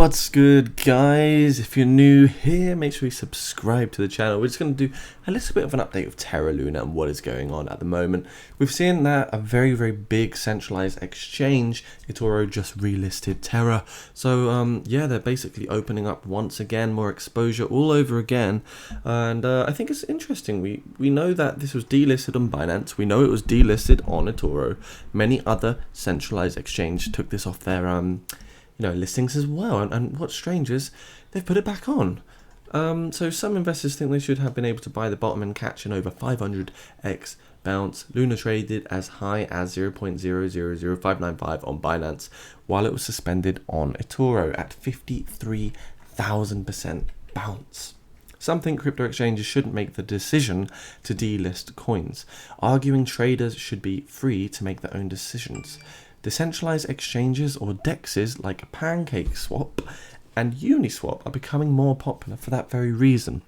What's good, guys? If you're new here, make sure you subscribe to the channel. We're just going to do a little bit of an update of TERRA Luna and what is going on at the moment. We've seen that a very big centralized exchange, eToro, just relisted TERRA. So yeah, they're basically opening up once again, more exposure all over again. And I think it's interesting. We know that this was delisted on Binance. We know it was delisted on eToro. Many other centralized exchanges took this off their listings as well, and what's strange is they've put it back on. So some investors think they should have been able to buy the bottom and catch an over 500x bounce. Luna traded as high as 0.000595 on Binance, while it was suspended on eToro at 53,000% bounce. Some think crypto exchanges shouldn't make the decision to delist coins, arguing traders should be free to make their own decisions. Decentralized exchanges or DEXs like PancakeSwap and Uniswap are becoming more popular for that very reason.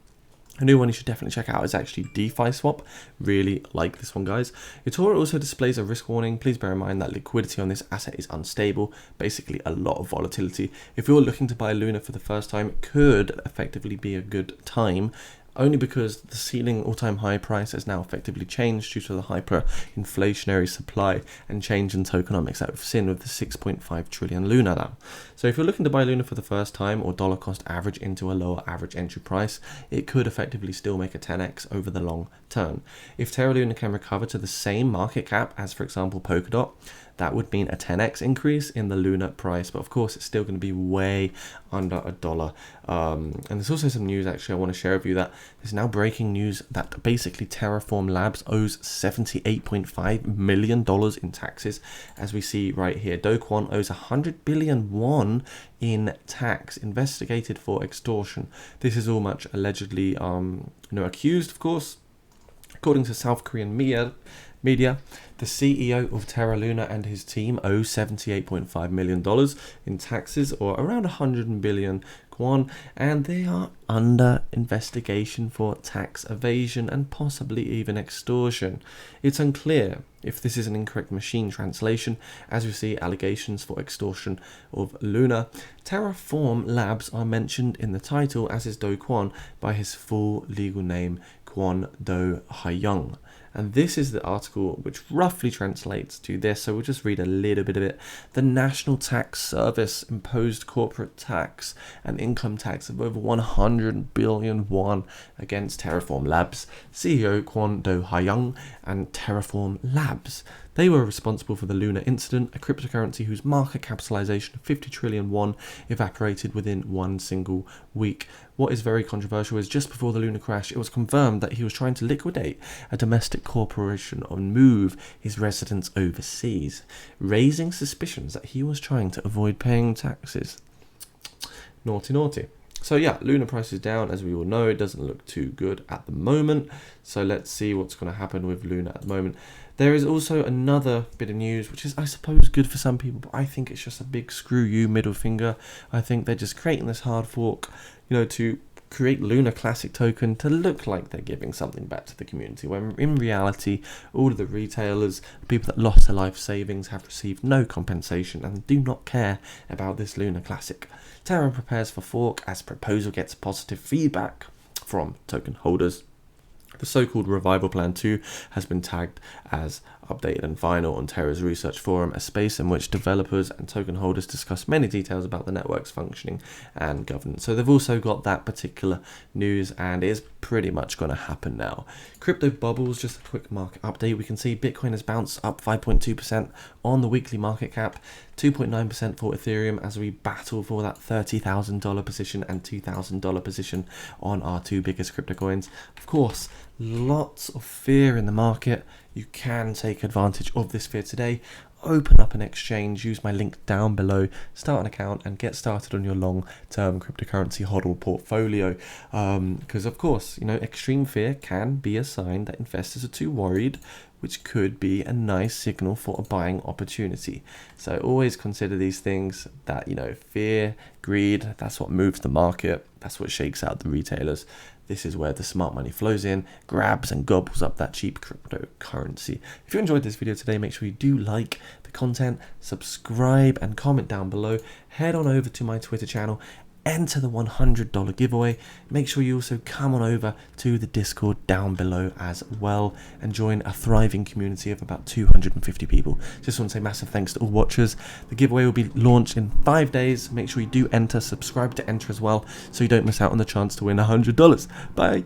A new one you should definitely check out is actually DeFi Swap. Really like this one, guys. eToro also displays a risk warning. Please bear in mind that liquidity on this asset is unstable, basically a lot of volatility. If you're looking to buy Luna for the first time, it could effectively be a good time, only because the ceiling all-time high price has now effectively changed due to the hyperinflationary supply and change in tokenomics that we've seen with the 6.5 trillion Luna now. So if you're looking to buy Luna for the first time or dollar cost average into a lower average entry price, it could effectively still make a 10x over the long term. If TERRA Luna can recover to the same market cap as, for example, Polkadot, that would mean a 10x increase in the Luna price, but of course it's still going to be way under $1. And there's also some news actually I want to share with you, that there's now breaking news that basically Terraform Labs owes $78.5 million in taxes. As we see right here, Do Kwon owes 100 billion won in tax, investigated for extortion. This is all much allegedly accused, of course. According to South Korean media, the CEO of TERRA Luna and his team owe $78.5 million in taxes, or around 100 billion won, and they are under investigation for tax evasion and possibly even extortion. It's unclear if this is an incorrect machine translation, as we see allegations for extortion of Luna. Terraform Labs are mentioned in the title, as is Do Kwon by his full legal name, Kwon Do Ha-young. And this is the article which roughly translates to this, so we'll just read a little bit of it. The National Tax Service imposed corporate tax and income tax of over 100 billion won against Terraform Labs, CEO Kwon Do Ha-young and Terraform Labs. They were responsible for the Luna incident, a cryptocurrency whose market capitalization of 50 trillion won evaporated within one single week. What is very controversial is just before the Luna crash, it was confirmed that he was trying to liquidate a domestic corporation and move his residence overseas, raising suspicions that he was trying to avoid paying taxes. Naughty. So yeah, Luna price is down, as we all know. It doesn't look too good at the moment. So let's see what's going to happen with Luna at the moment. There is also another bit of news, which is, I suppose, good for some people, but I think it's just a big screw you middle finger. I think they're just creating this hard fork, to create Lunar Classic token to look like they're giving something back to the community, when in reality, all of the retailers, the people that lost their life savings, have received no compensation and do not care about this Lunar Classic. TERRA prepares for fork as proposal gets positive feedback from token holders. The so-called Revival Plan 2 has been tagged as updated and final on TERRA's research forum, a space in which developers and token holders discuss many details about the network's functioning and governance. So they've also got that particular news, and it is pretty much going to happen now. Crypto bubbles, just a quick market update. We can see Bitcoin has bounced up 5.2% on the weekly market cap, 2.9% for Ethereum, as we battle for that $30,000 position and $2,000 position on our two biggest crypto coins. Of course, lots of fear in the market. You can take advantage of this fear today. Open up an exchange, use my link down below, start an account and get started on your long-term cryptocurrency hodl portfolio. Because of course, extreme fear can be a sign that investors are too worried, which could be a nice signal for a buying opportunity. So always consider these things, that fear, greed, that's what moves the market, that's what shakes out the retailers. this is where the smart money flows in, grabs and gobbles up that cheap cryptocurrency. If you enjoyed this video today, make sure you do like the content, subscribe and comment down below. Head on over to my Twitter channel, enter the $100 giveaway. Make sure you also come on over to the Discord down below as well and join a thriving community of about 250 people. Just want to say massive thanks to all watchers. The giveaway will be launched in 5 days. Make sure you do enter, subscribe to enter as well, so you don't miss out on the chance to win $100. Bye.